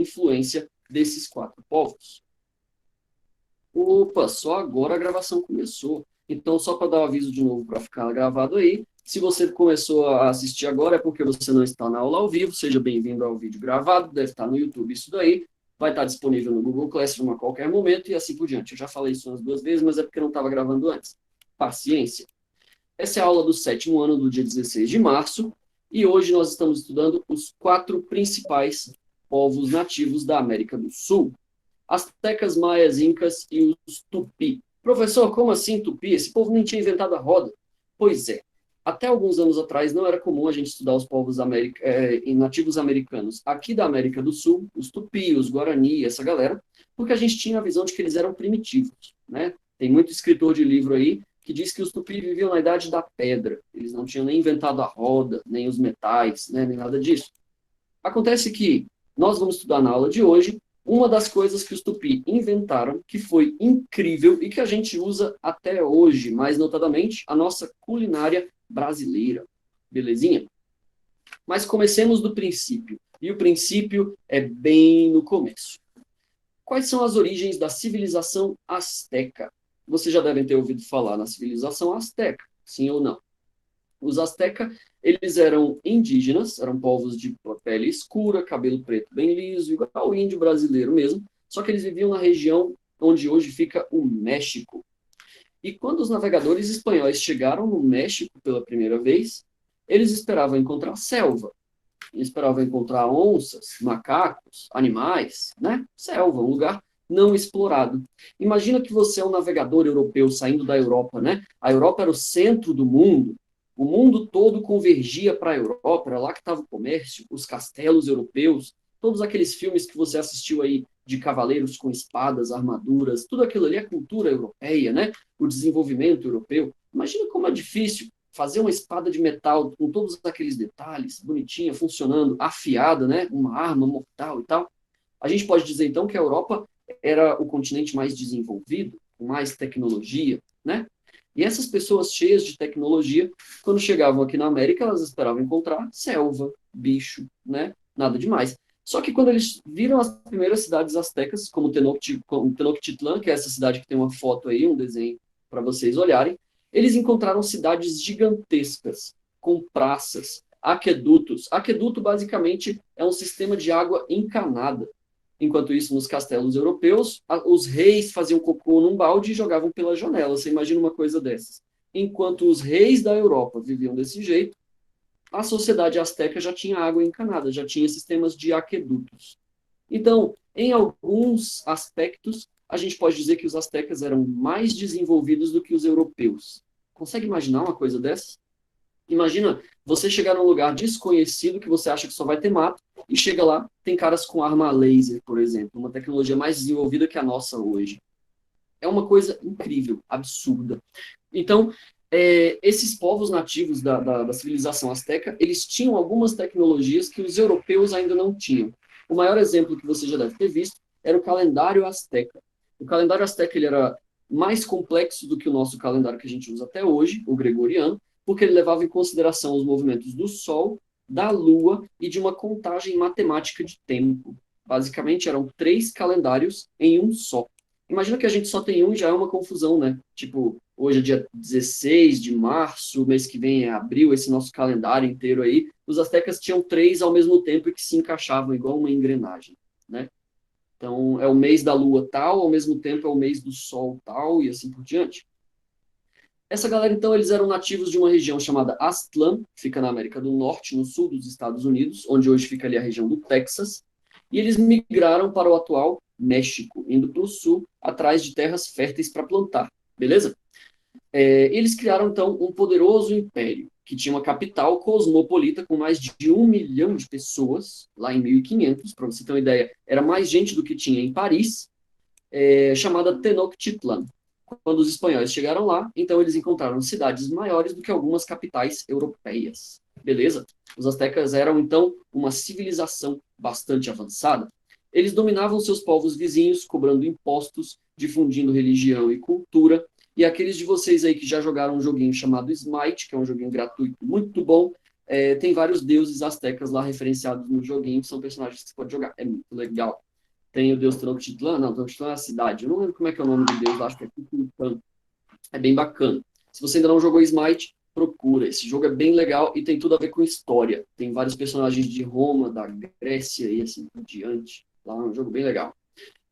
influência desses quatro povos. Opa, só agora a gravação começou. Então, só para dar um aviso de novo para ficar gravado aí, se você começou a assistir agora é porque você não está na aula ao vivo, seja bem-vindo ao vídeo gravado, deve estar no YouTube isso daí, vai estar disponível no Google Classroom a qualquer momento e assim por diante. Eu já falei isso umas duas vezes, mas é porque não estava gravando antes. Paciência. Essa é a aula do sétimo ano, do dia 16 de março, e hoje nós estamos estudando os quatro principais povos nativos da América do Sul. Astecas, maias, incas e os tupi. Professor, como assim tupi? Esse povo nem tinha inventado a roda. Pois é. Até alguns anos atrás não era comum a gente estudar os povos nativos americanos aqui da América do Sul, os tupi, os guarani, essa galera, porque a gente tinha a visão de que eles eram primitivos, né? Tem muito escritor de livro aí que diz que os tupi viviam na idade da pedra. Eles não tinham nem inventado a roda, nem os metais, né, nem nada disso. Acontece que nós vamos estudar na aula de hoje uma das coisas que os tupi inventaram, que foi incrível e que a gente usa até hoje, mais notadamente, a nossa culinária brasileira. Belezinha? Mas comecemos do princípio. E o princípio é bem no começo. Quais são as origens da civilização asteca? Vocês já devem ter ouvido falar na civilização asteca, sim ou não? Os asteca, eles eram indígenas, eram povos de pele escura, cabelo preto bem liso, igual ao índio brasileiro mesmo, só que eles viviam na região onde hoje fica o México. E quando os navegadores espanhóis chegaram no México pela primeira vez, eles esperavam encontrar selva, esperavam encontrar onças, macacos, animais, né? Selva, um lugar não explorado. Imagina que você é um navegador europeu saindo da Europa, né? A Europa era o centro do mundo, o mundo todo convergia para a Europa, era lá que estava o comércio, os castelos europeus, todos aqueles filmes que você assistiu aí de cavaleiros com espadas, armaduras, tudo aquilo ali é cultura europeia, né? O desenvolvimento europeu. Imagina como é difícil fazer uma espada de metal com todos aqueles detalhes, bonitinha, funcionando, afiada, né? Uma arma mortal e tal. A gente pode dizer, então, que a Europa era o continente mais desenvolvido, com mais tecnologia, né? E essas pessoas cheias de tecnologia, quando chegavam aqui na América, elas esperavam encontrar selva, bicho, né? Nada demais. Só que quando eles viram as primeiras cidades astecas, como Tenochtitlan, que é essa cidade que tem uma foto aí, um desenho para vocês olharem, eles encontraram cidades gigantescas, com praças, aquedutos. Aqueduto, basicamente, é um sistema de água encanada. Enquanto isso, nos castelos europeus, os reis faziam cocô num balde e jogavam pela janela. Você imagina uma coisa dessas. Enquanto os reis da Europa viviam desse jeito, a sociedade asteca já tinha água encanada, já tinha sistemas de aquedutos. Então, em alguns aspectos, a gente pode dizer que os astecas eram mais desenvolvidos do que os europeus. Consegue imaginar uma coisa dessa? Imagina você chegar num lugar desconhecido que você acha que só vai ter mato e chega lá, tem caras com arma laser, por exemplo, uma tecnologia mais desenvolvida que a nossa hoje. É uma coisa incrível, absurda. Então, esses povos nativos da civilização asteca, eles tinham algumas tecnologias que os europeus ainda não tinham. O maior exemplo que você já deve ter visto era o calendário asteca. O calendário asteca ele era mais complexo do que o nosso calendário que a gente usa até hoje, o gregoriano, porque ele levava em consideração os movimentos do Sol, da Lua e de uma contagem matemática de tempo. Basicamente, eram três calendários em um só. Imagina que a gente só tem um e já é uma confusão, né? Tipo, hoje é dia 16 de março, mês que vem é abril, esse nosso calendário inteiro aí. Os astecas tinham três ao mesmo tempo e que se encaixavam igual uma engrenagem, né? Então, é o mês da lua tal, ao mesmo tempo é o mês do sol tal, e assim por diante. Essa galera, então, eles eram nativos de uma região chamada Aztlán, que fica na América do Norte, no sul dos Estados Unidos, onde hoje fica ali a região do Texas, e eles migraram para o atual México, indo para o sul, atrás de terras férteis para plantar, beleza? Eles criaram, então, um poderoso império, que tinha uma capital cosmopolita com mais de 1 milhão de pessoas, lá em 1500, para você ter uma ideia, era mais gente do que tinha em Paris, chamada Tenochtitlan. Quando os espanhóis chegaram lá, então eles encontraram cidades maiores do que algumas capitais europeias. Beleza? Os astecas eram, então, uma civilização bastante avançada. Eles dominavam seus povos vizinhos, cobrando impostos, difundindo religião e cultura. E aqueles de vocês aí que já jogaram um joguinho chamado Smite, que é um joguinho gratuito muito bom, tem vários deuses astecas lá referenciados no joguinho, que são personagens que você pode jogar. É muito legal. Tem o deus Tenochtitlan, não, Tenochtitlan é a cidade. Eu não lembro como é que é o nome do deus, acho que é Kukulkan. É bem bacana. Se você ainda não jogou Smite, procura. Esse jogo é bem legal e tem tudo a ver com história. Tem vários personagens de Roma, da Grécia e assim por diante. Lá é um jogo bem legal.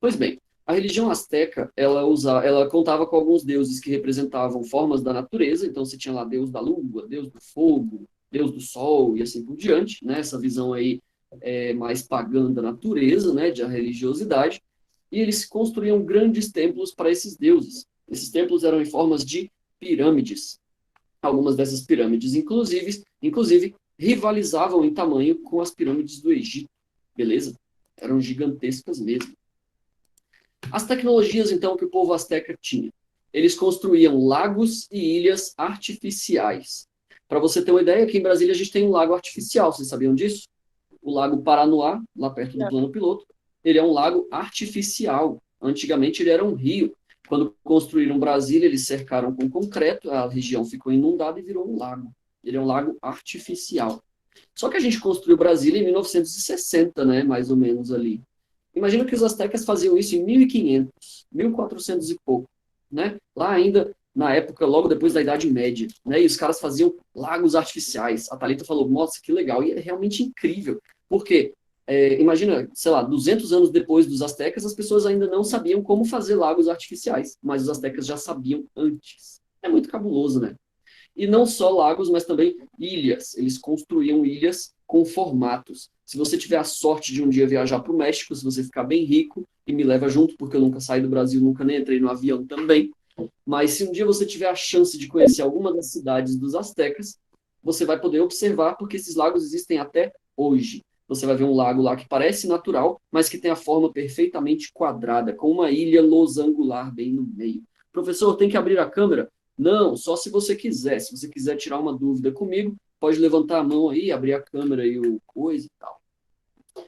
Pois bem, a religião asteca, ela contava com alguns deuses que representavam formas da natureza. Então você tinha lá Deus da lua, Deus do fogo, Deus do sol e assim por diante, né? Essa visão aí mais pagã da natureza, né? De a religiosidade. E eles construíam grandes templos para esses deuses. Esses templos eram em formas de pirâmides. Algumas dessas pirâmides, inclusive, rivalizavam em tamanho com as pirâmides do Egito. Beleza? Eram gigantescas mesmo. As tecnologias, então, que o povo asteca tinha. Eles construíam lagos e ilhas artificiais. Para você ter uma ideia, aqui em Brasília a gente tem um lago artificial. Vocês sabiam disso? O Lago Paranoá, lá perto do Plano Piloto, ele é um lago artificial. Antigamente ele era um rio. Quando construíram Brasília, eles cercaram com concreto, a região ficou inundada e virou um lago. Ele é um lago artificial. Só que a gente construiu Brasília em 1960, né, mais ou menos ali. Imagina que os astecas faziam isso em 1500, 1400 e pouco, né? Lá ainda na época, logo depois da Idade Média, né? E os caras faziam lagos artificiais. A Thalita falou, nossa, que legal. E é realmente incrível. Porque, imagina, sei lá, 200 anos depois dos astecas, as pessoas ainda não sabiam como fazer lagos artificiais, mas os astecas já sabiam antes. É muito cabuloso, né? E não só lagos, mas também ilhas. Eles construíam ilhas com formatos. Se você tiver a sorte de um dia viajar para o México, se você ficar bem rico, e me leva junto, porque eu nunca saí do Brasil, nunca nem entrei no avião também, mas se um dia você tiver a chance de conhecer alguma das cidades dos astecas, você vai poder observar, porque esses lagos existem até hoje. Você vai ver um lago lá que parece natural, mas que tem a forma perfeitamente quadrada, com uma ilha losangular bem no meio. Professor, tem que abrir a câmera? Não, só se você quiser. Se você quiser tirar uma dúvida comigo, pode levantar a mão aí, abrir a câmera e o coisa e tal.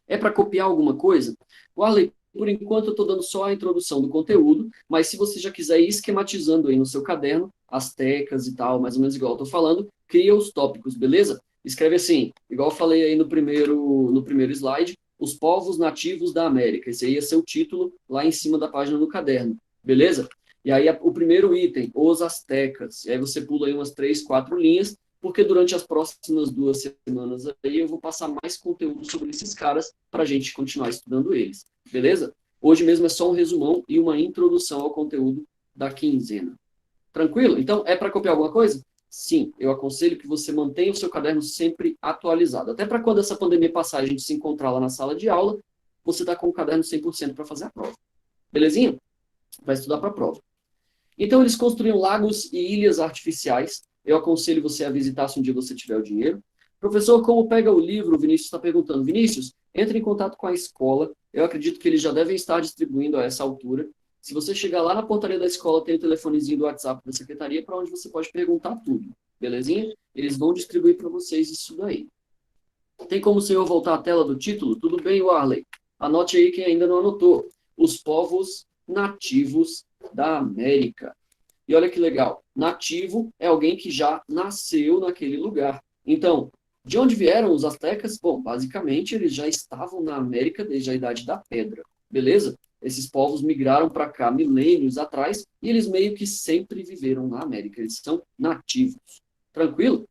É para copiar alguma coisa? Warley, por enquanto eu estou dando só a introdução do conteúdo, mas se você já quiser ir esquematizando aí no seu caderno, as teclas e tal, mais ou menos igual eu estou falando, cria os tópicos, beleza? Escreve assim, igual eu falei aí no primeiro slide, os povos nativos da América. Esse aí ia ser o título lá em cima da página do caderno, beleza? E aí o primeiro item, os astecas. E aí você pula aí umas 3, 4 linhas, porque durante as próximas 2 semanas aí eu vou passar mais conteúdo sobre esses caras para a gente continuar estudando eles, beleza? Hoje mesmo é só um resumão e uma introdução ao conteúdo da quinzena. Tranquilo? Então, é para copiar alguma coisa? Sim, eu aconselho que você mantenha o seu caderno sempre atualizado. Até para quando essa pandemia passar, a gente se encontrar lá na sala de aula, você está com o caderno 100% para fazer a prova. Belezinha? Vai estudar para a prova. Então, eles construíam lagos e ilhas artificiais. Eu aconselho você a visitar se um dia você tiver o dinheiro. Professor, como pega o livro? O Vinícius está perguntando. Vinícius, entre em contato com a escola. Eu acredito que eles já devem estar distribuindo a essa altura. Se você chegar lá na portaria da escola, tem o telefonezinho do WhatsApp da secretaria para onde você pode perguntar tudo. Belezinha? Eles vão distribuir para vocês isso daí. Tem como o senhor voltar à tela do título? Tudo bem, Warley? Anote aí quem ainda não anotou. Os povos nativos da América. E olha que legal, nativo é alguém que já nasceu naquele lugar. Então, de onde vieram os astecas? Bom, basicamente eles já estavam na América desde a Idade da Pedra, beleza? Esses povos migraram para cá milênios atrás e eles meio que sempre viveram na América. Eles são nativos. Tranquilo?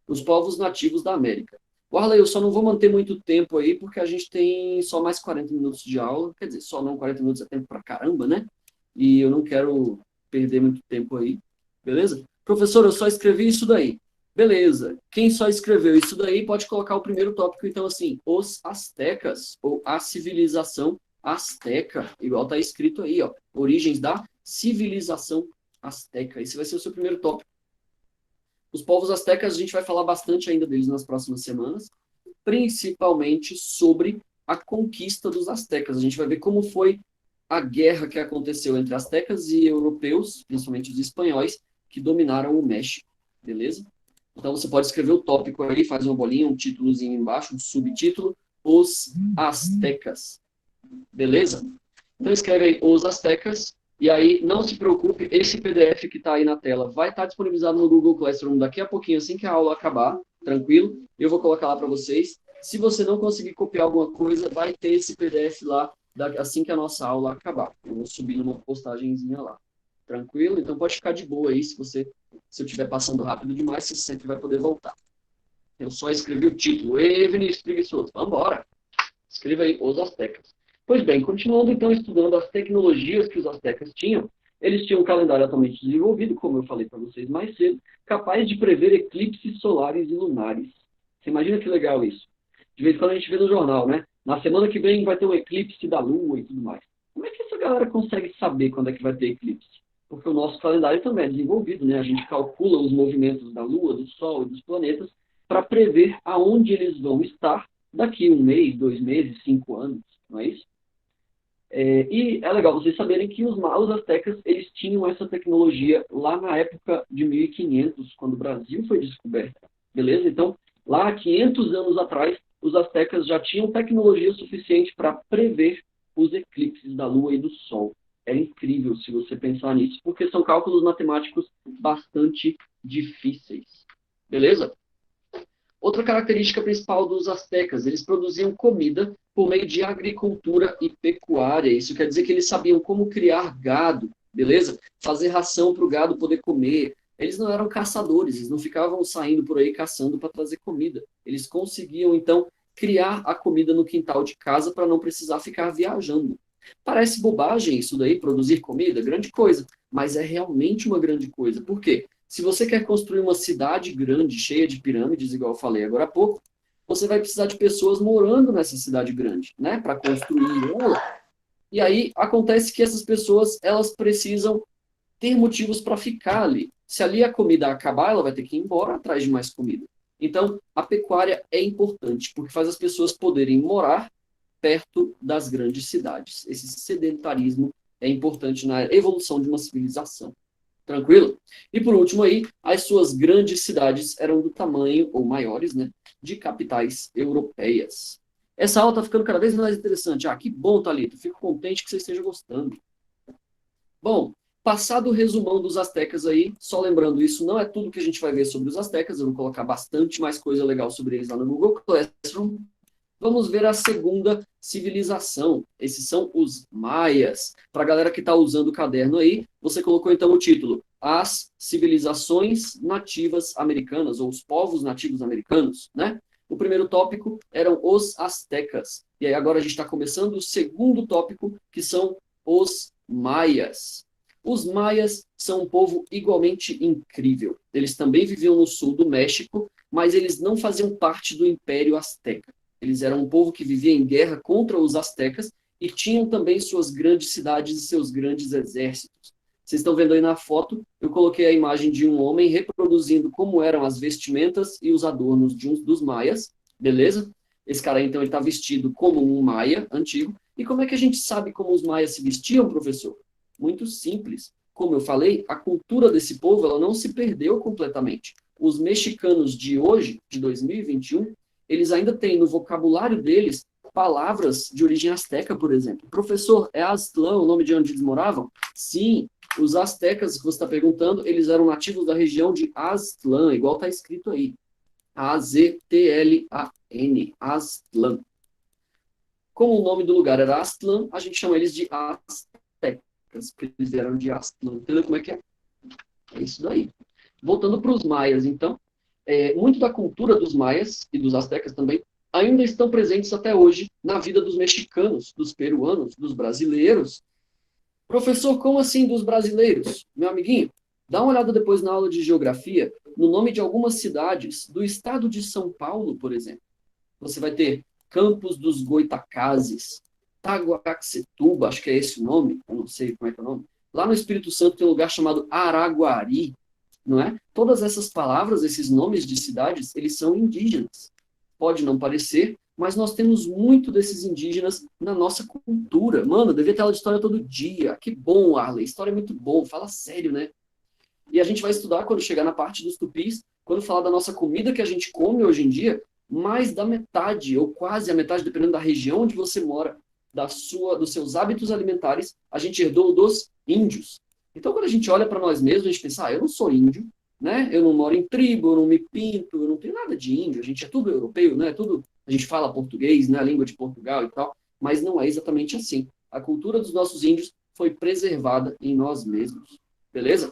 Os povos nativos da América. Warley, eu só não vou manter muito tempo aí, porque a gente tem só mais 40 minutos de aula. Quer dizer, só não 40 minutos é tempo pra caramba, né? E eu não quero perder muito tempo aí. Beleza? Professor, eu só escrevi isso daí. Beleza. Quem só escreveu isso daí pode colocar o primeiro tópico, então, assim, os astecas, ou a civilização asteca, igual tá escrito aí, ó. Origens da civilização asteca. Esse vai ser o seu primeiro tópico. Os povos astecas, a gente vai falar bastante ainda deles nas próximas semanas, principalmente sobre a conquista dos astecas. A gente vai ver como foi a guerra que aconteceu entre astecas e europeus, principalmente os espanhóis, que dominaram o México, beleza? Então você pode escrever o tópico aí, faz uma bolinha, um títulozinho embaixo, um subtítulo, os astecas, beleza? Então escreve aí os astecas, e aí não se preocupe, esse PDF que está aí na tela vai estar disponibilizado no Google Classroom daqui a pouquinho, assim que a aula acabar. Tranquilo? Eu vou colocar lá para vocês. Se você não conseguir copiar alguma coisa, vai ter esse PDF lá assim que a nossa aula acabar. Eu vou subir numa postagenzinha lá. Tranquilo? Então pode ficar de boa aí, se eu estiver passando rápido demais, você sempre vai poder voltar. Eu só escrevi o título. Ei, Vinícius Preguiçoso, vamos embora. Escreva aí, os astecas. Pois bem, continuando então estudando as tecnologias que os astecas tinham, eles tinham um calendário altamente desenvolvido, como eu falei para vocês mais cedo, capaz de prever eclipses solares e lunares. Você imagina que legal isso? De vez em quando a gente vê no jornal, né? Na semana que vem vai ter um eclipse da Lua e tudo mais. Como é que essa galera consegue saber quando é que vai ter eclipse? Porque o nosso calendário também é desenvolvido, né? A gente calcula os movimentos da Lua, do Sol e dos planetas para prever aonde eles vão estar daqui 1 mês, 2 meses, 5 anos, não é isso? E é legal vocês saberem que os astecas eles tinham essa tecnologia lá na época de 1500, quando o Brasil foi descoberto, beleza? Então, lá 500 anos atrás, os astecas já tinham tecnologia suficiente para prever os eclipses da Lua e do Sol. É incrível se você pensar nisso, porque são cálculos matemáticos bastante difíceis, beleza? Outra característica principal dos astecas, eles produziam comida por meio de agricultura e pecuária. Isso quer dizer que eles sabiam como criar gado, beleza? Fazer ração para o gado poder comer. Eles não eram caçadores, eles não ficavam saindo por aí caçando para trazer comida. Eles conseguiam, então, criar a comida no quintal de casa para não precisar ficar viajando. Parece bobagem isso daí, produzir comida, grande coisa, mas é realmente uma grande coisa. Por quê? Se você quer construir uma cidade grande, cheia de pirâmides, igual eu falei agora há pouco, você vai precisar de pessoas morando nessa cidade grande, né, para construir ela. E aí acontece que essas pessoas, elas precisam ter motivos para ficar ali. Se ali a comida acabar, ela vai ter que ir embora atrás de mais comida. Então, a pecuária é importante, porque faz as pessoas poderem morar perto das grandes cidades. Esse sedentarismo é importante na evolução de uma civilização. Tranquilo? E por último aí, as suas grandes cidades eram do tamanho, ou maiores, né, de capitais europeias. Essa aula está ficando cada vez mais interessante. Ah, que bom, Thalita. Fico contente que você esteja gostando. Bom, passado o resumão dos astecas aí, só lembrando, isso não é tudo que a gente vai ver sobre os astecas, eu vou colocar bastante mais coisa legal sobre eles lá no Google Classroom. Vamos ver a segunda civilização. Esses são os maias. Para a galera que está usando o caderno aí, você colocou então o título As Civilizações Nativas Americanas, ou os Povos Nativos Americanos, né? O primeiro tópico eram os astecas. E aí agora a gente está começando o segundo tópico, que são os maias. Os maias são um povo igualmente incrível. Eles também viviam no sul do México, mas eles não faziam parte do Império Azteca. Eles eram um povo que vivia em guerra contra os astecas e tinham também suas grandes cidades e seus grandes exércitos. Vocês estão vendo aí na foto, eu coloquei a imagem de um homem reproduzindo como eram as vestimentas e os adornos dos maias, beleza? Esse cara, então, ele está vestido como um maia antigo. E como é que a gente sabe como os maias se vestiam, professor? Muito simples. Como eu falei, a cultura desse povo ela não se perdeu completamente. Os mexicanos de hoje, de 2021, eles ainda têm no vocabulário deles palavras de origem asteca, por exemplo. Professor, é Aztlán o nome de onde eles moravam? Sim, os astecas que você está perguntando, eles eram nativos da região de Aztlán, igual está escrito aí. A-Z-T-L-A-N, Aztlán. Como o nome do lugar era Aztlán, a gente chama eles de astecas, porque eles eram de Aztlán. Entendeu como é que é? É isso daí. Voltando para os maias, então, muito da cultura dos maias e dos astecas também ainda estão presentes até hoje na vida dos mexicanos, dos peruanos, dos brasileiros. Professor, como assim dos brasileiros? Meu amiguinho, dá uma olhada depois na aula de geografia no nome de algumas cidades do estado de São Paulo, por exemplo. Você vai ter Campos dos Goitacazes, Taguacetuba, acho que é esse o nome, eu não sei como é que é o nome. Lá no Espírito Santo tem um lugar chamado Araguari, não é? Todas essas palavras, esses nomes de cidades, eles são indígenas. Pode não parecer, mas nós temos muito desses indígenas na nossa cultura. Mano, eu devia ter aula de história todo dia. Que bom, Arley. História é muito bom. Fala sério, né? E a gente vai estudar quando chegar na parte dos tupis, quando falar da nossa comida que a gente come hoje em dia, mais da metade, ou quase a metade, dependendo da região onde você mora, dos seus hábitos alimentares, a gente herdou dos índios. Então, quando a gente olha para nós mesmos, a gente pensa, eu não sou índio, né? Eu não moro em tribo, eu não me pinto, eu não tenho nada de índio, a gente é tudo europeu, né? Tudo, a gente fala português, né? A língua de Portugal e tal, mas não é exatamente assim. A cultura dos nossos índios foi preservada em nós mesmos, beleza?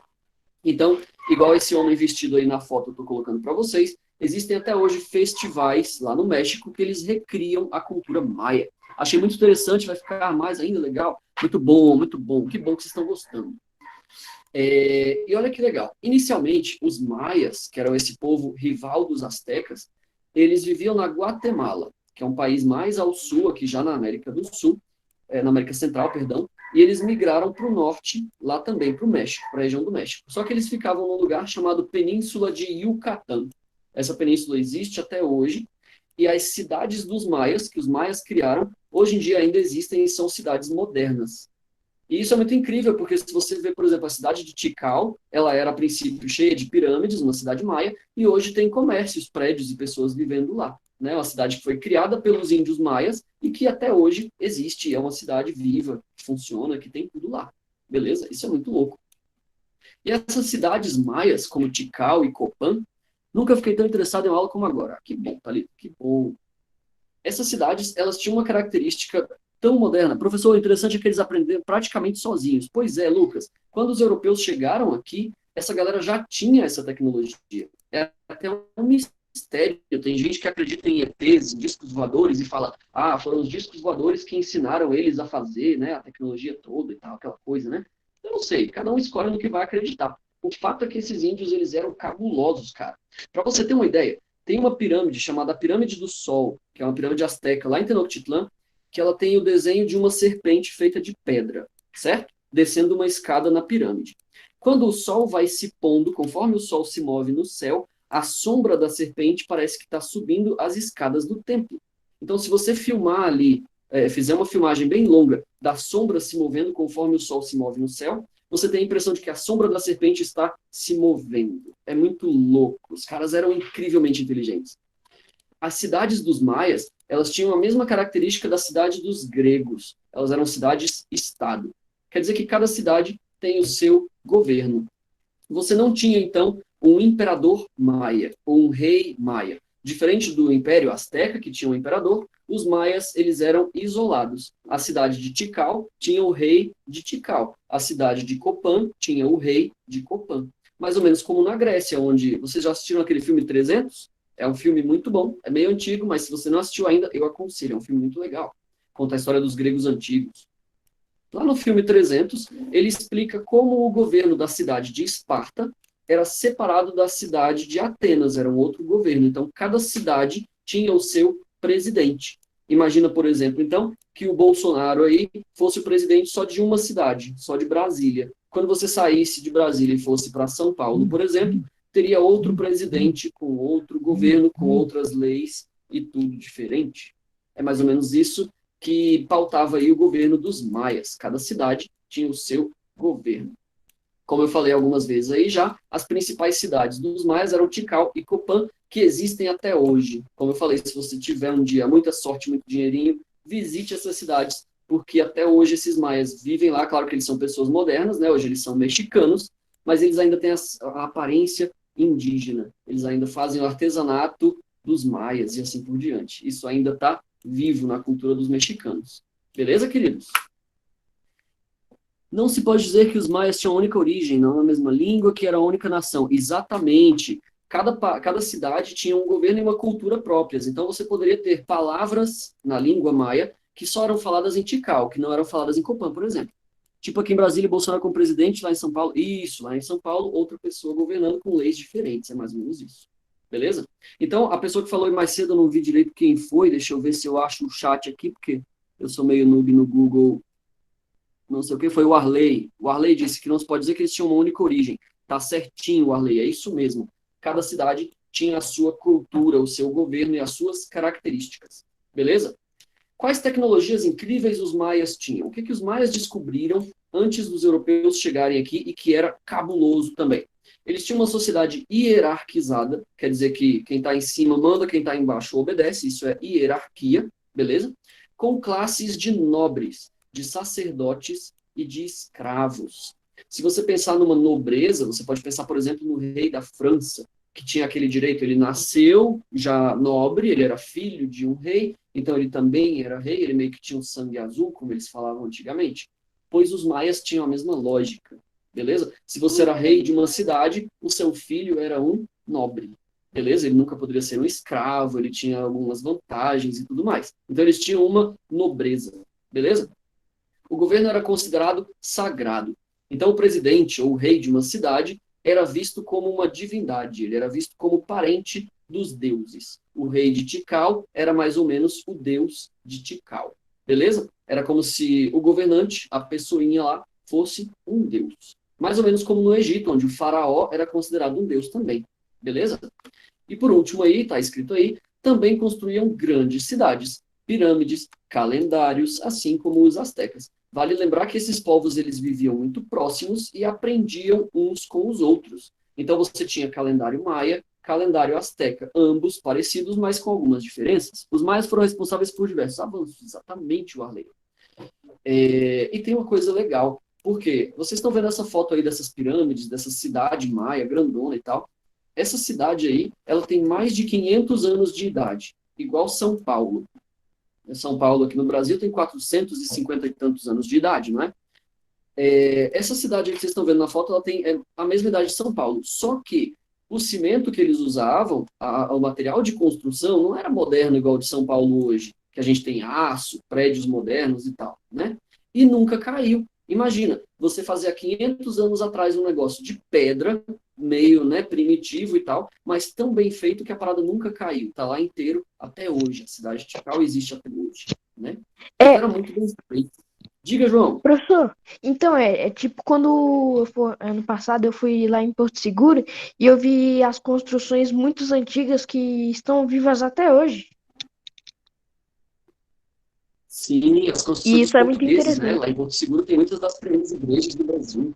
Então, igual esse homem vestido aí na foto eu estou colocando para vocês, existem até hoje festivais lá no México que eles recriam a cultura maia. Achei muito interessante, vai ficar mais ainda legal. Muito bom, muito bom. Que bom que vocês estão gostando. E olha que legal. Inicialmente, os maias, que eram esse povo rival dos astecas, eles viviam na Guatemala, que é um país mais ao sul, aqui já na América do Sul, na América Central, perdão, e eles migraram para o norte, lá também, para o México, para a região do México. Só que eles ficavam num lugar chamado Península de Yucatán. Essa península existe até hoje, e as cidades dos maias, que os maias criaram, hoje em dia ainda existem e são cidades modernas. E isso é muito incrível, porque se você vê, por exemplo, a cidade de Tikal, ela era a princípio cheia de pirâmides, uma cidade maia, e hoje tem comércios, prédios e pessoas vivendo lá. Né? Uma cidade que foi criada pelos índios maias e que até hoje existe, é uma cidade viva, que funciona, que tem tudo lá. Beleza? Isso é muito louco. E essas cidades maias, como Tikal e Copan, nunca fiquei tão interessado em uma aula como agora. Que bom, Thalita, que bom. Essas cidades, elas tinham uma característica tão moderna. Professor, o interessante é que eles aprenderam praticamente sozinhos. Pois é, Lucas. Quando os europeus chegaram aqui, essa galera já tinha essa tecnologia. É até um mistério. Tem gente que acredita em ETs, em discos voadores, e fala, foram os discos voadores que ensinaram eles a fazer, né, a tecnologia toda e tal, aquela coisa, né? Eu não sei, cada um escolhe no que vai acreditar. O fato é que esses índios, eles eram cabulosos, cara. Para você ter uma ideia, tem uma pirâmide chamada Pirâmide do Sol, que é uma pirâmide asteca lá em Tenochtitlan, que ela tem o desenho de uma serpente feita de pedra, certo? Descendo uma escada na pirâmide. Quando o sol vai se pondo, conforme o sol se move no céu, a sombra da serpente parece que está subindo as escadas do templo. Então, se você filmar ali, fizer uma filmagem bem longa da sombra se movendo conforme o sol se move no céu, você tem a impressão de que a sombra da serpente está se movendo. É muito louco. Os caras eram incrivelmente inteligentes. As cidades dos maias, elas tinham a mesma característica da cidade dos gregos. Elas eram cidades-estado. Quer dizer que cada cidade tem o seu governo. Você não tinha, então, um imperador maia ou um rei maia. Diferente do Império Azteca, que tinha um imperador, os maias eles eram isolados. A cidade de Tikal tinha o rei de Tikal. A cidade de Copan tinha o rei de Copan. Mais ou menos como na Grécia, onde... Vocês já assistiram aquele filme 300? É um filme muito bom, é meio antigo, mas se você não assistiu ainda, eu aconselho. É um filme muito legal. Conta a história dos gregos antigos. Lá no filme 300, ele explica como o governo da cidade de Esparta era separado da cidade de Atenas, era um outro governo. Então, cada cidade tinha o seu presidente. Imagina, por exemplo, então, que o Bolsonaro aí fosse o presidente só de uma cidade, só de Brasília. Quando você saísse de Brasília e fosse para São Paulo, por exemplo, teria outro presidente com outro governo, com outras leis e tudo diferente. É mais ou menos isso que pautava aí o governo dos maias. Cada cidade tinha o seu governo. Como eu falei algumas vezes aí já, as principais cidades dos maias eram Tikal e Copan, que existem até hoje. Como eu falei, se você tiver um dia muita sorte, muito dinheirinho, visite essas cidades, porque até hoje esses maias vivem lá. Claro que eles são pessoas modernas, né? Hoje eles são mexicanos, mas eles ainda têm a aparência indígena. Eles ainda fazem o artesanato dos maias e assim por diante. Isso ainda está vivo na cultura dos mexicanos. Beleza, queridos? Não se pode dizer que os maias tinham a única origem, não a mesma língua, que era a única nação. Exatamente. Cada cidade tinha um governo e uma cultura próprias. Então, você poderia ter palavras na língua maia que só eram faladas em Tikal, que não eram faladas em Copan, por exemplo. Tipo aqui em Brasília, Bolsonaro como presidente, lá em São Paulo. Isso, lá em São Paulo, outra pessoa governando com leis diferentes. É mais ou menos isso. Beleza? Então, a pessoa que falou mais cedo, eu não vi direito quem foi. Deixa eu ver se eu acho o chat aqui, porque eu sou meio noob no Google. Não sei o que, foi o Arley. O Arley disse que não se pode dizer que eles tinham uma única origem. Tá certinho, Arley, é isso mesmo. Cada cidade tinha a sua cultura, o seu governo e as suas características. Beleza? Quais tecnologias incríveis os maias tinham? O que os maias descobriram antes dos europeus chegarem aqui e que era cabuloso também? Eles tinham uma sociedade hierarquizada, quer dizer que quem está em cima manda, quem está embaixo obedece, isso é hierarquia, beleza? Com classes de nobres, de sacerdotes e de escravos. Se você pensar numa nobreza, você pode pensar, por exemplo, no rei da França, que tinha aquele direito, ele nasceu já nobre, ele era filho de um rei, então ele também era rei, ele meio que tinha um sangue azul, como eles falavam antigamente, pois os maias tinham a mesma lógica, beleza? Se você era rei de uma cidade, o seu filho era um nobre, beleza? Ele nunca poderia ser um escravo, ele tinha algumas vantagens e tudo mais. Então eles tinham uma nobreza, beleza? O governo era considerado sagrado. Então, o presidente ou o rei de uma cidade era visto como uma divindade, ele era visto como parente dos deuses. O rei de Tikal era mais ou menos o deus de Tikal, beleza? Era como se o governante, a pessoinha lá, fosse um deus. Mais ou menos como no Egito, onde o faraó era considerado um deus também, beleza? E por último aí, está escrito aí, também construíam grandes cidades, pirâmides, calendários, assim como os astecas. Vale lembrar que esses povos eles viviam muito próximos e aprendiam uns com os outros. Então você tinha calendário maia, calendário asteca, ambos parecidos, mas com algumas diferenças. Os maias foram responsáveis por diversos avanços, exatamente o Arley. E tem uma coisa legal, porque vocês estão vendo essa foto aí dessas pirâmides, dessa cidade maia, grandona e tal. Essa cidade aí, ela tem mais de 500 anos de idade, igual São Paulo. São Paulo aqui no Brasil tem 450 e tantos anos de idade, não é? Essa cidade que vocês estão vendo na foto, ela tem a mesma idade de São Paulo, só que o cimento que eles usavam, o material de construção, não era moderno igual o de São Paulo hoje, que a gente tem aço, prédios modernos e tal, né? E nunca caiu. Imagina, você fazer há 500 anos atrás um negócio de pedra, meio, né, primitivo e tal, mas tão bem feito que a parada nunca caiu. Tá lá inteiro até hoje. A cidade de Tikal existe até hoje, né? Então É, era muito bem feito. Diga, João. professor, então é tipo quando ano passado eu fui lá em Porto Seguro e eu vi as construções muito antigas que estão vivas até hoje. Sim, as E construções dos isso é muito portugueses, né? interessante. Lá em Porto Seguro tem muitas das primeiras igrejas do Brasil.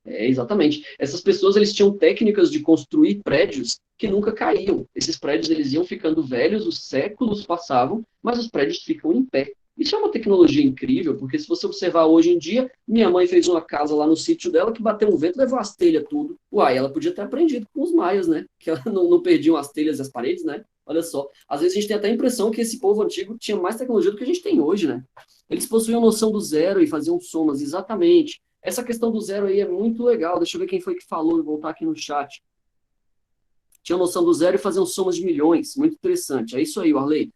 Exatamente. Essas pessoas, eles tinham técnicas de construir prédios que nunca caíam. Esses prédios, eles iam ficando velhos, os séculos passavam, mas os prédios ficam em pé. Isso é uma tecnologia incrível, porque se você observar hoje em dia, minha mãe fez uma casa lá no sítio dela que bateu um vento, levou as telhas tudo. Uai, ela podia ter aprendido com os maias, né? Que ela não perdiam as telhas e as paredes, né? Olha só. Às vezes a gente tem até a impressão que esse povo antigo tinha mais tecnologia do que a gente tem hoje, né? Eles possuíam noção do zero e faziam somas, exatamente. Essa questão do zero aí é muito legal. Deixa eu ver quem foi que falou, vou voltar aqui no chat. Tinha noção do zero e faziam somas de milhões. Muito interessante. É isso aí, Arley.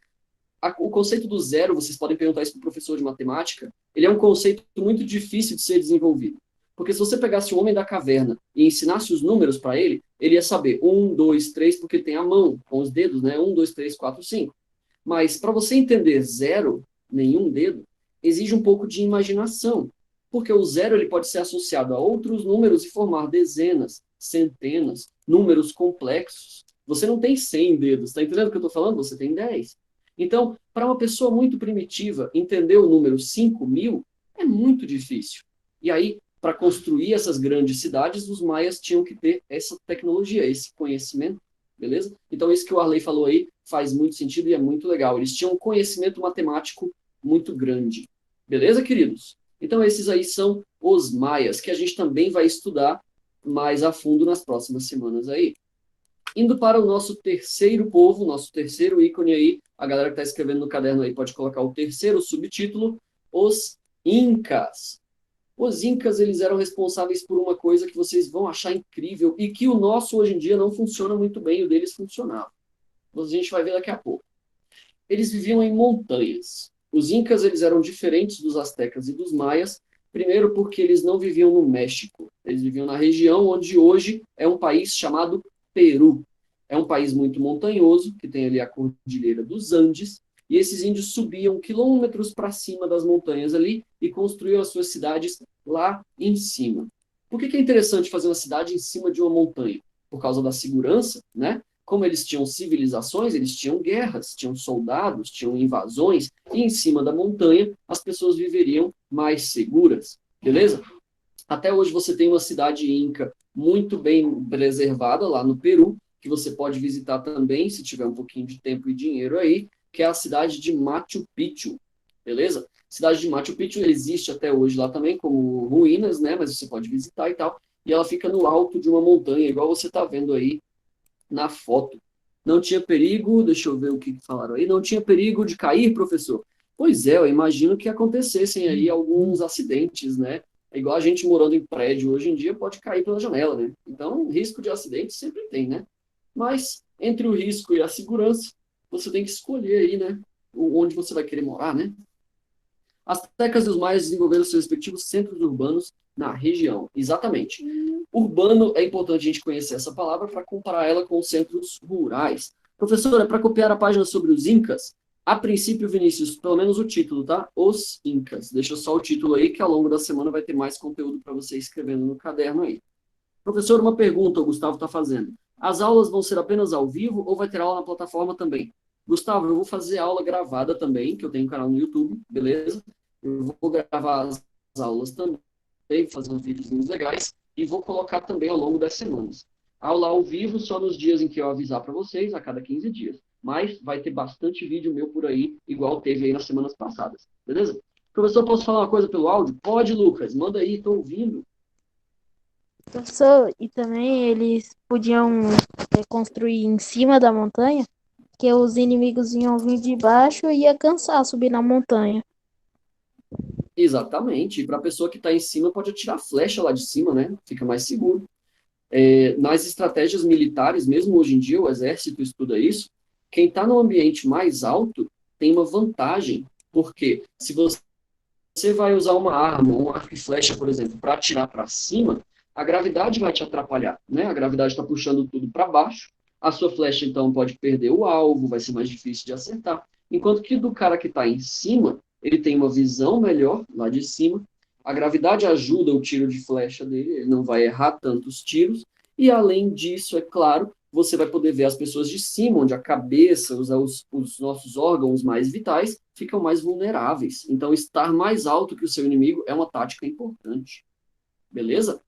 O conceito do zero, vocês podem perguntar isso para o professor de matemática, ele é um conceito muito difícil de ser desenvolvido. Porque se você pegasse o homem da caverna e ensinasse os números para ele, ele ia saber um, dois, três, porque tem a mão, com os dedos, né? Um, dois, três, quatro, cinco. Mas para você entender zero, nenhum dedo, exige um pouco de imaginação, porque o zero ele pode ser associado a outros números e formar dezenas, centenas, números complexos. Você não tem 100 dedos, está entendendo o que eu estou falando? Você tem 10. Então, para uma pessoa muito primitiva, entender o número 5.000 é muito difícil. E aí, para construir essas grandes cidades, os maias tinham que ter essa tecnologia, esse conhecimento, beleza? Então, isso que o Arley falou aí faz muito sentido e é muito legal. Eles tinham um conhecimento matemático muito grande. Beleza, queridos? Então, esses aí são os maias, que a gente também vai estudar mais a fundo nas próximas semanas aí. Indo para o nosso terceiro povo, nosso terceiro ícone aí, a galera que está escrevendo no caderno aí pode colocar o terceiro subtítulo, os Incas. Os Incas, eles eram responsáveis por uma coisa que vocês vão achar incrível e que o nosso hoje em dia não funciona muito bem, o deles funcionava. A gente vai ver daqui a pouco. Eles viviam em montanhas. Os Incas, eles eram diferentes dos astecas e dos maias, primeiro porque eles não viviam no México, eles viviam na região onde hoje é um país chamado Peru. É um país muito montanhoso, que tem ali a Cordilheira dos Andes, e esses índios subiam quilômetros para cima das montanhas ali e construíam as suas cidades lá em cima. Por que é interessante fazer uma cidade em cima de uma montanha? Por causa da segurança, né? Como eles tinham civilizações, eles tinham guerras, tinham soldados, tinham invasões, e em cima da montanha as pessoas viveriam mais seguras, beleza? Até hoje você tem uma cidade inca muito bem preservada lá no Peru, que você pode visitar também, se tiver um pouquinho de tempo e dinheiro aí, que é a cidade de Machu Picchu. beleza? Cidade de Machu Picchu existe até hoje lá também como ruínas, né? Mas você pode visitar e tal. E ela fica no alto de uma montanha, igual você está vendo aí na foto. Não tinha perigo, deixa eu ver o que falaram aí, não tinha perigo de cair, professor? Pois é, eu imagino que acontecessem aí alguns acidentes, né? É igual a gente morando em prédio hoje em dia, pode cair pela janela, né? Então, risco de acidente sempre tem, né? Mas, entre o risco e a segurança, você tem que escolher aí, né? Onde você vai querer morar, né? As Aztecas e os maias desenvolveram seus respectivos centros urbanos na região. Exatamente. Urbano, é importante a gente conhecer essa palavra para comparar ela com os centros rurais. Professora, para copiar a página sobre os Incas, a princípio, Vinícius, pelo menos o título, tá? Os Incas. Deixa só o título aí, que ao longo da semana vai ter mais conteúdo para você escrevendo no caderno aí. Professor, uma pergunta o Gustavo está fazendo. As aulas vão ser apenas ao vivo ou vai ter aula na plataforma também? Gustavo, eu vou fazer aula gravada também, que eu tenho um canal no YouTube, beleza? Eu vou gravar as aulas também, fazer uns vídeos legais e vou colocar também ao longo das semanas. Aula ao vivo só nos dias em que eu avisar para vocês, a cada 15 dias. Mas vai ter bastante vídeo meu por aí, igual teve aí nas semanas passadas, beleza? Professor, posso falar uma coisa pelo áudio? Pode, Lucas, manda aí, estou ouvindo. Professor, e também eles podiam construir em cima da montanha, que os inimigos iam vir de baixo e ia cansar subir na montanha. Exatamente. E para a pessoa que está em cima, pode atirar flecha lá de cima, né? Fica mais seguro. Nas estratégias militares, mesmo hoje em dia, o exército estuda isso. Quem está no ambiente mais alto tem uma vantagem, porque se você vai usar uma arma, um arco e flecha, por exemplo, para atirar para cima, a gravidade vai te atrapalhar, né? A gravidade está puxando tudo para baixo. A sua flecha, então, pode perder o alvo, vai ser mais difícil de acertar. Enquanto que do cara que está em cima, ele tem uma visão melhor lá de cima. A gravidade ajuda o tiro de flecha dele, ele não vai errar tantos tiros. E além disso, é claro, você vai poder ver as pessoas de cima, onde a cabeça, os nossos órgãos mais vitais ficam mais vulneráveis. Então, estar mais alto que o seu inimigo é uma tática importante. Beleza?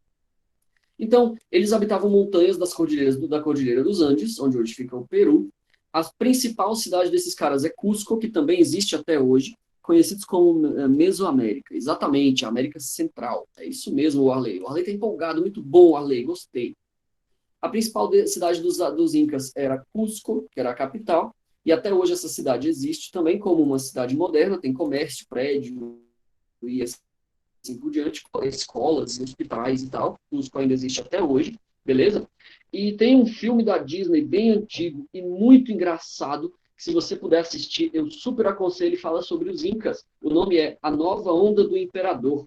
Então, eles habitavam montanhas da Cordilheira dos Andes, onde hoje fica o Peru. A principal cidade desses caras é Cusco, que também existe até hoje, conhecidos como Mesoamérica. Exatamente, a América Central. É isso mesmo, Arley. O Arley está empolgado, muito bom, Arley, gostei. A principal cidade dos Incas era Cusco, que era a capital, e até hoje essa cidade existe também como uma cidade moderna, tem comércio, prédio e assim por diante, escolas, hospitais e tal. Cusco ainda existe até hoje, beleza? E tem um filme da Disney bem antigo e muito engraçado, que se você puder assistir, eu super aconselho, e fala sobre os Incas. O nome é A Nova Onda do Imperador.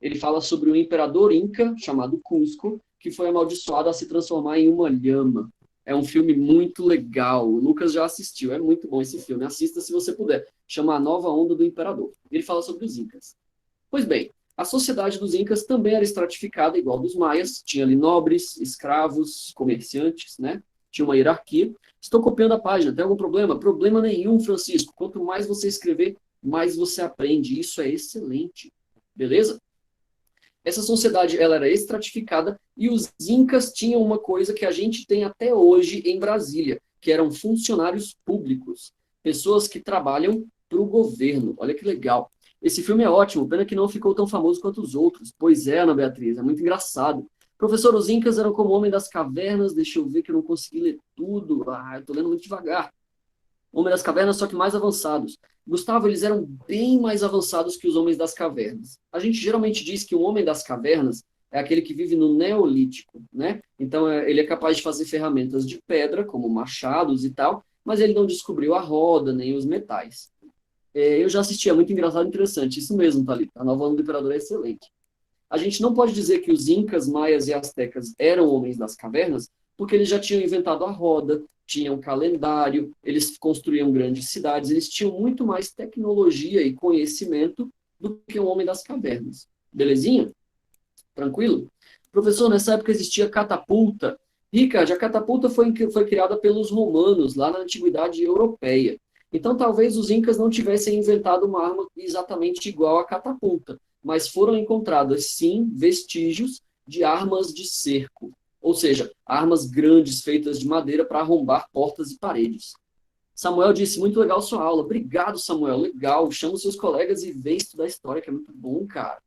Ele fala sobre um imperador inca chamado Cusco, que foi amaldiçoado a se transformar em uma lhama. É um filme muito legal. O Lucas já assistiu. É muito bom esse filme. Assista se você puder. Chama A Nova Onda do Imperador. Ele fala sobre os incas. Pois bem, a sociedade dos incas também era estratificada, igual dos maias. Tinha ali nobres, escravos, comerciantes, né? Tinha uma hierarquia. Estou copiando a página. Tem algum problema? Problema nenhum, Francisco. Quanto mais você escrever, mais você aprende. Isso é excelente. Beleza? Essa sociedade ela era estratificada e os incas tinham uma coisa que a gente tem até hoje em Brasília, que eram funcionários públicos, pessoas que trabalham para o governo. Olha que legal. Esse filme é ótimo, pena que não ficou tão famoso quanto os outros. Pois é, Ana Beatriz, é muito engraçado. Professor, os incas eram como homem das cavernas, deixa eu ver que eu não consegui ler tudo. Eu tô lendo muito devagar. Homem das Cavernas, só que mais avançados. Gustavo, eles eram bem mais avançados que os Homens das Cavernas. A gente geralmente diz que o Homem das Cavernas é aquele que vive no Neolítico, né? Então, ele é capaz de fazer ferramentas de pedra, como machados e tal, mas ele não descobriu a roda, nem os metais. Eu já assisti, é muito engraçado e interessante. Isso mesmo, Thalita. A Nova Onda do Imperador é excelente. A gente não pode dizer que os incas, maias e astecas eram homens das cavernas, porque eles já tinham inventado a roda, tinham calendário, eles construíam grandes cidades, eles tinham muito mais tecnologia e conhecimento do que o homem das cavernas. Belezinha? Tranquilo? Professor, nessa época existia catapulta. Ricardo, a catapulta foi criada pelos romanos, lá na antiguidade europeia. Então, talvez os incas não tivessem inventado uma arma exatamente igual à catapulta, mas foram encontradas, sim, vestígios de armas de cerco, ou seja, armas grandes feitas de madeira para arrombar portas e paredes. Samuel disse, muito legal sua aula. Obrigado, Samuel. Legal. Chama os seus colegas e vem estudar história, que é muito bom, cara.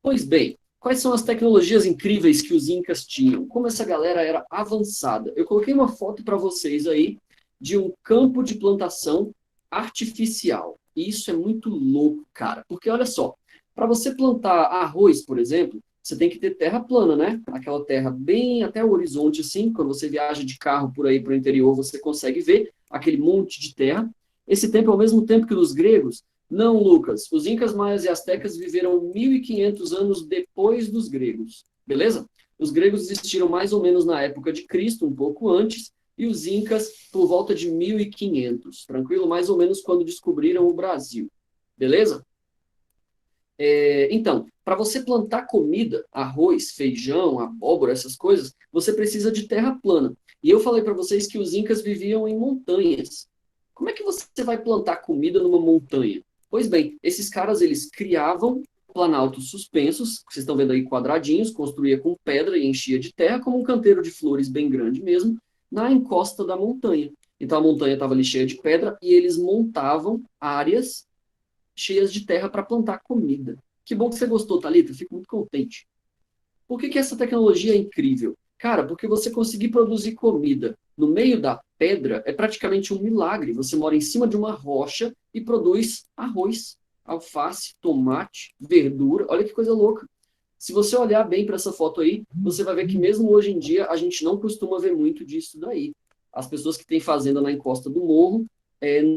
Pois bem, quais são as tecnologias incríveis que os incas tinham? Como essa galera era avançada? Eu coloquei uma foto para vocês aí de um campo de plantação artificial. E isso é muito louco, cara. Porque olha só, para você plantar arroz, por exemplo, você tem que ter terra plana, né? Aquela terra bem até o horizonte, assim. Quando você viaja de carro por aí para o interior, você consegue ver aquele monte de terra. Esse tempo é ao mesmo tempo que os gregos. Não, Lucas. Os incas, maias e astecas viveram 1.500 anos depois dos gregos. Beleza? Os gregos existiram mais ou menos na época de Cristo, um pouco antes, e os incas por volta de 1.500. Tranquilo? Mais ou menos quando descobriram o Brasil. Beleza? Então, para você plantar comida, arroz, feijão, abóbora, essas coisas, você precisa de terra plana. E eu falei para vocês que os incas viviam em montanhas. Como é que você vai plantar comida numa montanha? Pois bem, esses caras, eles criavam planaltos suspensos, que vocês estão vendo aí quadradinhos, construía com pedra e enchia de terra, como um canteiro de flores bem grande mesmo, na encosta da montanha. Então a montanha estava ali cheia de pedra e eles montavam áreas cheias de terra para plantar comida. Que bom que você gostou, Thalita, fico muito contente. Por que essa tecnologia é incrível? Cara, porque você conseguir produzir comida no meio da pedra é praticamente um milagre. Você mora em cima de uma rocha e produz arroz, alface, tomate, verdura. Olha que coisa louca. Se você olhar bem para essa foto aí, você vai ver que mesmo hoje em dia a gente não costuma ver muito disso daí. As pessoas que têm fazenda na encosta do morro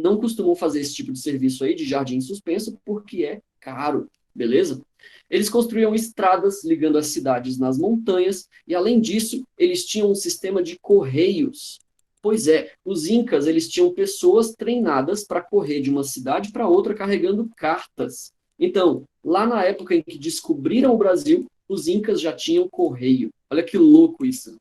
não costumam fazer esse tipo de serviço aí de jardim suspenso porque é caro, beleza? Eles construíam estradas ligando as cidades nas montanhas e, além disso, eles tinham um sistema de correios. Pois é, os incas, eles tinham pessoas treinadas para correr de uma cidade para outra carregando cartas. Então, lá na época em que descobriram o Brasil, os incas já tinham correio. Olha que louco isso.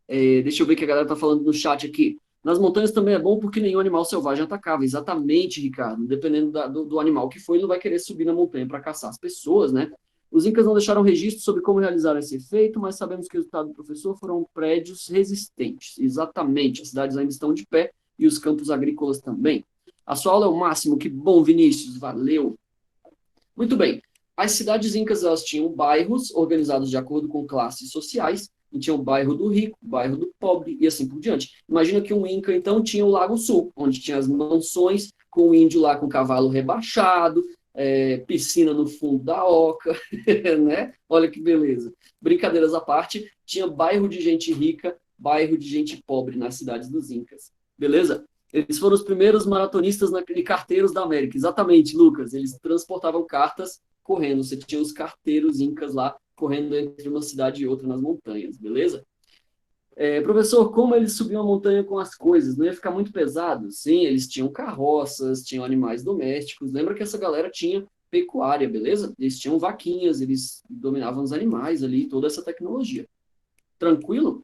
Deixa eu ver o que a galera está falando no chat aqui. Nas montanhas também é bom porque nenhum animal selvagem atacava. Exatamente, Ricardo. Dependendo do animal que for, ele não vai querer subir na montanha para caçar as pessoas, né? Os incas não deixaram registro sobre como realizar esse efeito, mas sabemos que o resultado do professor foram prédios resistentes. Exatamente. As cidades ainda estão de pé e os campos agrícolas também. A sua aula é o máximo. Que bom, Vinícius. Valeu. Muito bem. As cidades incas, elas tinham bairros organizados de acordo com classes sociais, e tinha o bairro do rico, o bairro do pobre, e assim por diante. Imagina que um inca, então, tinha o Lago Sul, onde tinha as mansões, com o índio lá com cavalo rebaixado, piscina no fundo da oca, né? Olha que beleza. Brincadeiras à parte, tinha bairro de gente rica, bairro de gente pobre nas cidades dos incas. Beleza? Eles foram os primeiros maratonistas e carteiros da América. Exatamente, Lucas. Eles transportavam cartas correndo. Você tinha os carteiros incas lá correndo entre uma cidade e outra nas montanhas, beleza? Professor, como eles subiam a montanha com as coisas? Não ia ficar muito pesado? Sim, eles tinham carroças, tinham animais domésticos. Lembra que essa galera tinha pecuária, beleza? Eles tinham vaquinhas, eles dominavam os animais ali, toda essa tecnologia. Tranquilo?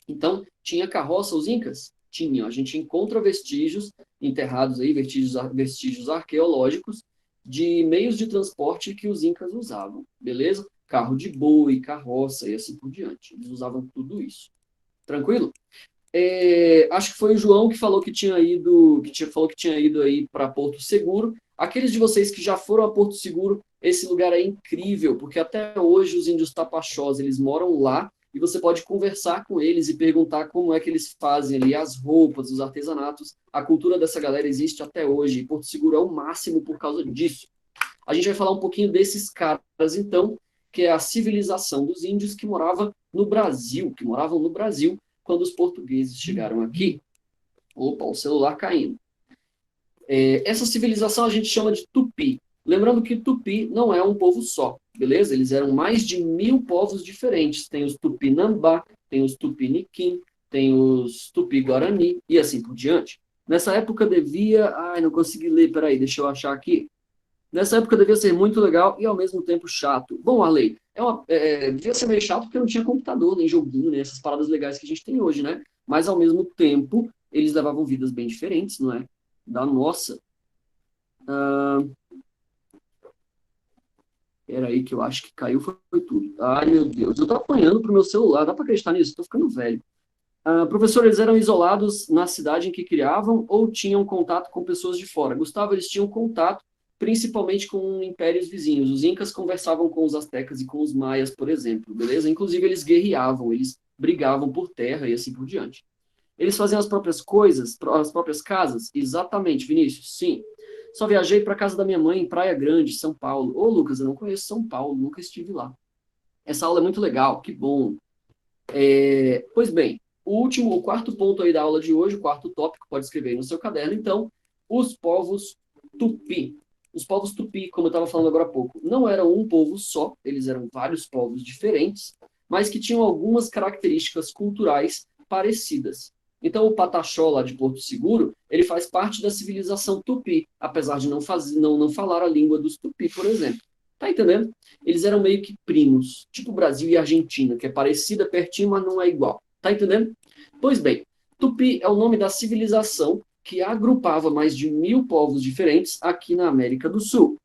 Então, tinha carroça os incas? Tinha. A gente encontra vestígios enterrados aí, vestígios arqueológicos de meios de transporte que os incas usavam, beleza? Carro de boi, carroça e assim por diante. Eles usavam tudo isso. Tranquilo? Acho que foi o João que falou que tinha ido, falou que tinha ido aí para Porto Seguro. Aqueles de vocês que já foram a Porto Seguro, esse lugar é incrível, porque até hoje os índios tapachós, eles moram lá e você pode conversar com eles e perguntar como é que eles fazem ali as roupas, os artesanatos. A cultura dessa galera existe até hoje e Porto Seguro é o máximo por causa disso. A gente vai falar um pouquinho desses caras, então, que é a civilização dos índios que moravam no Brasil, quando os portugueses chegaram aqui. Opa, o celular caindo. Essa civilização a gente chama de Tupi. Lembrando que Tupi não é um povo só, beleza? Eles eram mais de 1.000 povos diferentes. Tem os Tupinambá, tem os Tupiniquim, tem os Tupi-Guarani e assim por diante. Nessa época devia... Ai, não consegui ler, peraí, deixa eu achar aqui. Nessa época devia ser muito legal e ao mesmo tempo chato. Bom, Arley, devia ser meio chato porque não tinha computador, nem joguinho, nem essas paradas legais que a gente tem hoje, né? Mas ao mesmo tempo, eles levavam vidas bem diferentes, não é? Da nossa. Peraí, que eu acho que caiu, foi tudo. Ai, meu Deus, eu tô apanhando pro meu celular, dá pra acreditar nisso? Tô ficando velho. Professor, eles eram isolados na cidade em que criavam ou tinham contato com pessoas de fora? Gustavo, eles tinham contato principalmente com impérios vizinhos. Os incas conversavam com os astecas e com os maias, por exemplo, beleza? Inclusive, eles guerreavam, eles brigavam por terra e assim por diante. Eles faziam as próprias coisas, as próprias casas? Exatamente, Vinícius, sim. Só viajei para casa da minha mãe em Praia Grande, São Paulo. Ô, Lucas, eu não conheço São Paulo, nunca estive lá. Essa aula é muito legal, que bom. Pois bem, o quarto ponto aí da aula de hoje, o quarto tópico, pode escrever aí no seu caderno, então, os povos tupi. Os povos tupi, como eu estava falando agora há pouco, não eram um povo só, eles eram vários povos diferentes, mas que tinham algumas características culturais parecidas. Então, o Pataxó, lá de Porto Seguro, ele faz parte da civilização tupi, apesar de não falar a língua dos tupi, por exemplo. Tá entendendo? Eles eram meio que primos, tipo Brasil e Argentina, que é parecida, pertinho, mas não é igual. Tá entendendo? Pois bem, Tupi é o nome da civilização que agrupava mais de 1.000 povos diferentes aqui na América do Sul.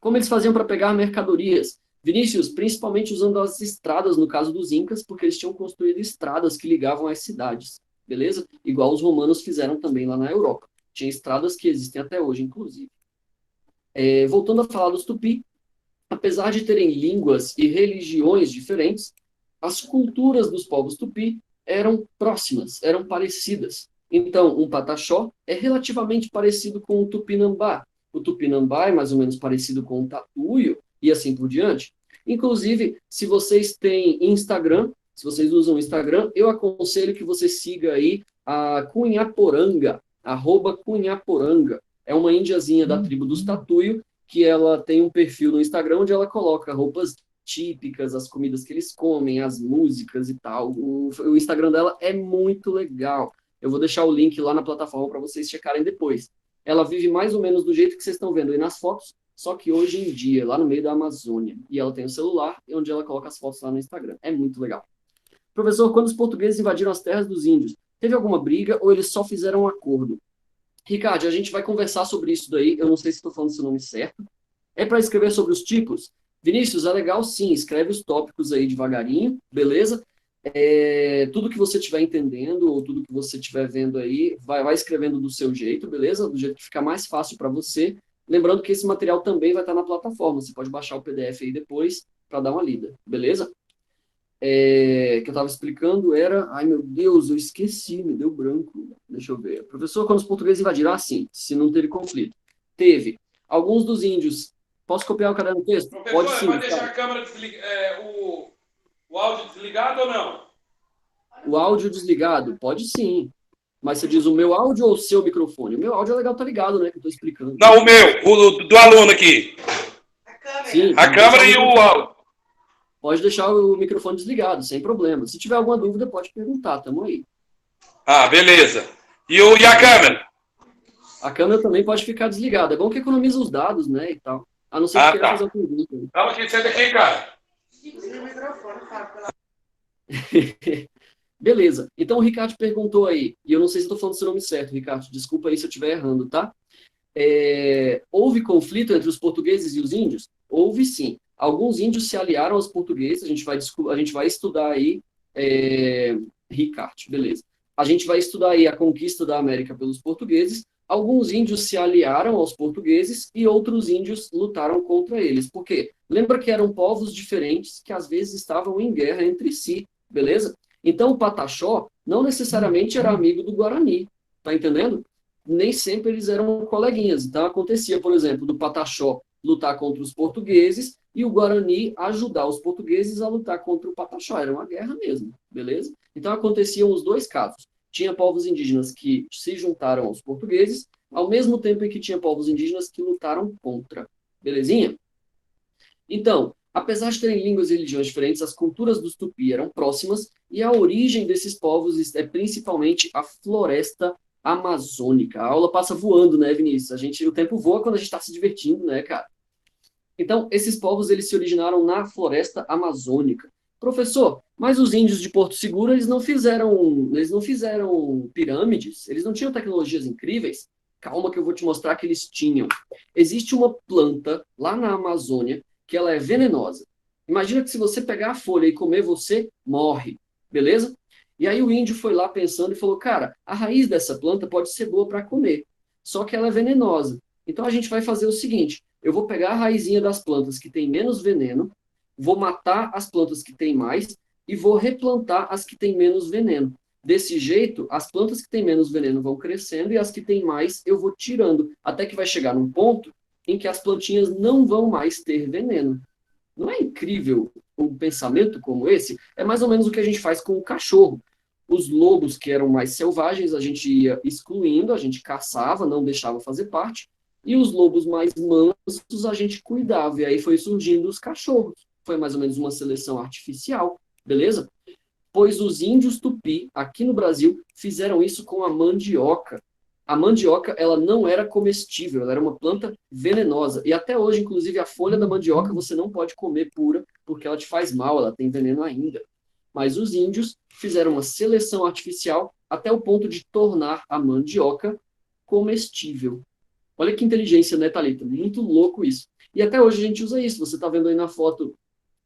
Como eles faziam para pegar mercadorias? Vinícius, principalmente usando as estradas, no caso dos Incas, porque eles tinham construído estradas que ligavam as cidades, beleza? Igual os romanos fizeram também lá na Europa. Tinha estradas que existem até hoje, inclusive. Voltando a falar dos Tupi, apesar de terem línguas e religiões diferentes, as culturas dos povos tupi eram próximas, eram parecidas. Então, um pataxó é relativamente parecido com o tupinambá. O tupinambá é mais ou menos parecido com o tatuio e assim por diante. Inclusive, se vocês têm Instagram, se vocês usam Instagram, eu aconselho que você siga aí a Cunhaporanga, @Cunhaporanga. É uma índiazinha da tribo dos tatuio, que ela tem um perfil no Instagram onde ela coloca roupas típicas, as comidas que eles comem, as músicas e tal. O Instagram dela é muito legal. Eu vou deixar o link lá na plataforma para vocês checarem depois. Ela vive mais ou menos do jeito que vocês estão vendo aí nas fotos, só que hoje em dia, lá no meio da Amazônia. E ela tem o celular, onde ela coloca as fotos lá no Instagram. É muito legal. Professor, quando os portugueses invadiram as terras dos índios, teve alguma briga ou eles só fizeram um acordo? Ricardo, a gente vai conversar sobre isso daí. Eu não sei se estou falando seu nome certo. É para escrever sobre os tipos? Vinícius, é legal sim. Escreve os tópicos aí devagarinho, beleza? Tudo que você estiver entendendo ou tudo que você estiver vendo aí, vai escrevendo do seu jeito, beleza? Do jeito que ficar mais fácil para você. Lembrando que esse material também vai estar na plataforma. Você pode baixar o PDF aí depois para dar uma lida, beleza? Que eu estava explicando era... Ai, meu Deus, eu esqueci, me deu branco. Deixa eu ver. Professor, quando os portugueses invadiram, sim, se não teve conflito. Teve. Alguns dos índios... Posso copiar o caderno do texto? Professor, pode sim. vai deixar a câmera o áudio desligado ou não? O áudio desligado? Pode sim. Mas você diz o meu áudio ou o seu microfone? O meu áudio é legal, tá ligado, né? Que eu tô explicando. Não, o meu, o do aluno aqui. Sim, a câmera e o áudio. Pode deixar o microfone desligado, sem problema. Se tiver alguma dúvida, pode perguntar, tamo aí. Ah, beleza. E a câmera? A câmera também pode ficar desligada. É bom que economiza os dados, né, e tal. A não ser que queira fazer uma pergunta. Tamo aqui, senta aqui, cara. Beleza. Então o Ricardo perguntou aí, e eu não sei se estou falando o seu nome certo, Ricardo, desculpa aí se eu estiver errando, tá? Houve conflito entre os portugueses e os índios? Houve sim. Alguns índios se aliaram aos portugueses, a gente vai estudar aí, Ricardo, beleza. A gente vai estudar aí a conquista da América pelos portugueses. Alguns índios se aliaram aos portugueses e outros índios lutaram contra eles. Por quê? Lembra que eram povos diferentes que às vezes estavam em guerra entre si, beleza? Então o Pataxó não necessariamente era amigo do Guarani, tá entendendo? Nem sempre eles eram coleguinhas. Então acontecia, por exemplo, do Pataxó lutar contra os portugueses e o Guarani ajudar os portugueses a lutar contra o Pataxó. Era uma guerra mesmo, beleza? Então aconteciam os dois casos. Tinha povos indígenas que se juntaram aos portugueses, ao mesmo tempo em que tinha povos indígenas que lutaram contra. Belezinha? Então, apesar de terem línguas e religiões diferentes, as culturas dos Tupi eram próximas e a origem desses povos é principalmente a floresta amazônica. A aula passa voando, né, Vinícius? O tempo voa quando a gente está se divertindo, né, cara? Então, esses povos eles se originaram na floresta amazônica. Professor, mas os índios de Porto Seguro, eles não fizeram pirâmides, eles não tinham tecnologias incríveis? Calma que eu vou te mostrar que eles tinham. Existe uma planta lá na Amazônia que ela é venenosa. Imagina que se você pegar a folha e comer, você morre, beleza? E aí o índio foi lá pensando e falou, cara, a raiz dessa planta pode ser boa para comer, só que ela é venenosa. Então a gente vai fazer o seguinte, eu vou pegar a raizinha das plantas que têm menos veneno, vou matar as plantas que têm mais e vou replantar as que têm menos veneno. Desse jeito, as plantas que têm menos veneno vão crescendo e as que têm mais eu vou tirando, até que vai chegar num ponto em que as plantinhas não vão mais ter veneno. Não é incrível um pensamento como esse? É mais ou menos o que a gente faz com o cachorro. Os lobos que eram mais selvagens, a gente ia excluindo, a gente caçava, não deixava fazer parte, e os lobos mais mansos a gente cuidava, e aí foi surgindo os cachorros. Foi mais ou menos uma seleção artificial, beleza? Pois os índios tupi, aqui no Brasil, fizeram isso com a mandioca. A mandioca, ela não era comestível, ela era uma planta venenosa. E até hoje, inclusive, a folha da mandioca você não pode comer pura, porque ela te faz mal, ela tem veneno ainda. Mas os índios fizeram uma seleção artificial até o ponto de tornar a mandioca comestível. Olha que inteligência, né, Thalita? Muito louco isso. E até hoje a gente usa isso. Você está vendo aí na foto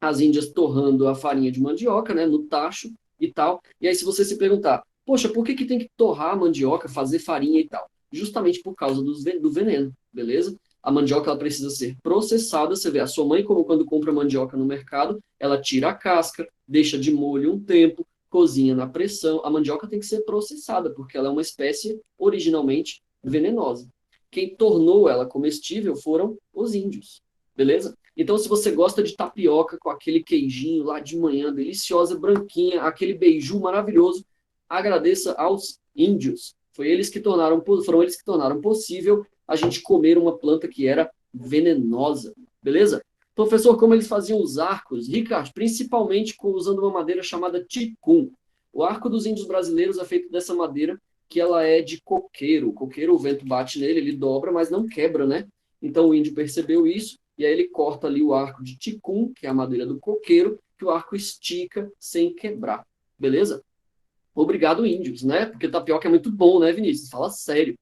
as índias torrando a farinha de mandioca, né, no tacho e tal. E aí, se você se perguntar, poxa, por que que tem que torrar a mandioca, fazer farinha e tal? Justamente por causa do veneno, beleza? A mandioca ela precisa ser processada. Você vê, a sua mãe, como quando compra mandioca no mercado, ela tira a casca, deixa de molho um tempo, cozinha na pressão. A mandioca tem que ser processada, porque ela é uma espécie originalmente venenosa. Quem tornou ela comestível foram os índios, beleza? Então, se você gosta de tapioca com aquele queijinho lá de manhã, deliciosa, branquinha, aquele beiju maravilhoso, agradeça aos índios. Foram eles que tornaram possível a gente comer uma planta que era venenosa, beleza? Professor, como eles faziam os arcos? Ricardo, principalmente usando uma madeira chamada ticum. O arco dos índios brasileiros é feito dessa madeira que ela é de coqueiro. O coqueiro, o vento bate nele, ele dobra, mas não quebra, né? Então o índio percebeu isso, e aí ele corta ali o arco de ticum, que é a madeira do coqueiro, que o arco estica sem quebrar, beleza? Obrigado, índios, né? Porque tapioca é muito bom, né, Vinícius? Fala sério.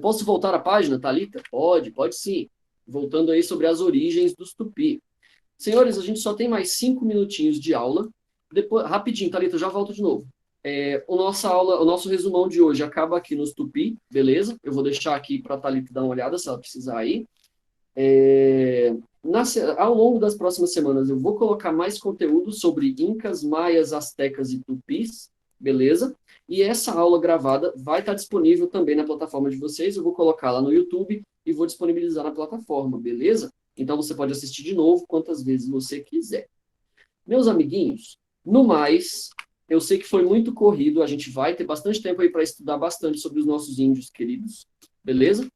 Posso voltar à página, Thalita? Pode sim. Voltando aí sobre as origens dos tupi. Senhores, a gente só tem mais 5 minutinhos de aula. Depois, rapidinho, Thalita, eu já volto de novo. O nosso resumão de hoje acaba aqui nos tupi, beleza? Eu vou deixar aqui para a Thalita dar uma olhada, se ela precisar aí. Ao longo das próximas semanas, eu vou colocar mais conteúdo sobre incas, maias, astecas e tupis, beleza? E essa aula gravada vai estar disponível também na plataforma de vocês. Eu vou colocar lá no YouTube e vou disponibilizar na plataforma, beleza? Então você pode assistir de novo quantas vezes você quiser. Meus amiguinhos, no mais, eu sei que foi muito corrido, a gente vai ter bastante tempo aí para estudar bastante sobre os nossos índios queridos, beleza?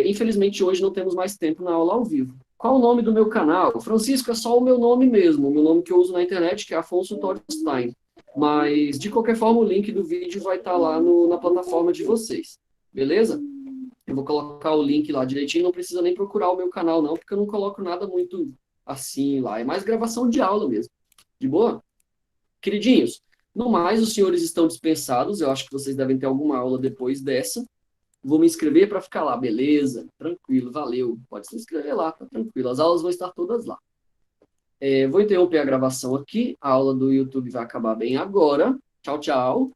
Infelizmente, hoje não temos mais tempo na aula ao vivo. Qual o nome do meu canal? Francisco, é só o meu nome mesmo, o meu nome que eu uso na internet, que é Afonso Torstein. Mas, de qualquer forma, o link do vídeo vai estar lá na plataforma de vocês, beleza? Eu vou colocar o link lá direitinho, não precisa nem procurar o meu canal, não, porque eu não coloco nada muito assim lá. É mais gravação de aula mesmo. De boa? Queridinhos, no mais, os senhores estão dispensados. Eu acho que vocês devem ter alguma aula depois dessa. Vou me inscrever para ficar lá, beleza? Tranquilo, valeu. Pode se inscrever lá, tá tranquilo. As aulas vão estar todas lá. Vou interromper a gravação aqui. A aula do YouTube vai acabar bem agora. Tchau, tchau.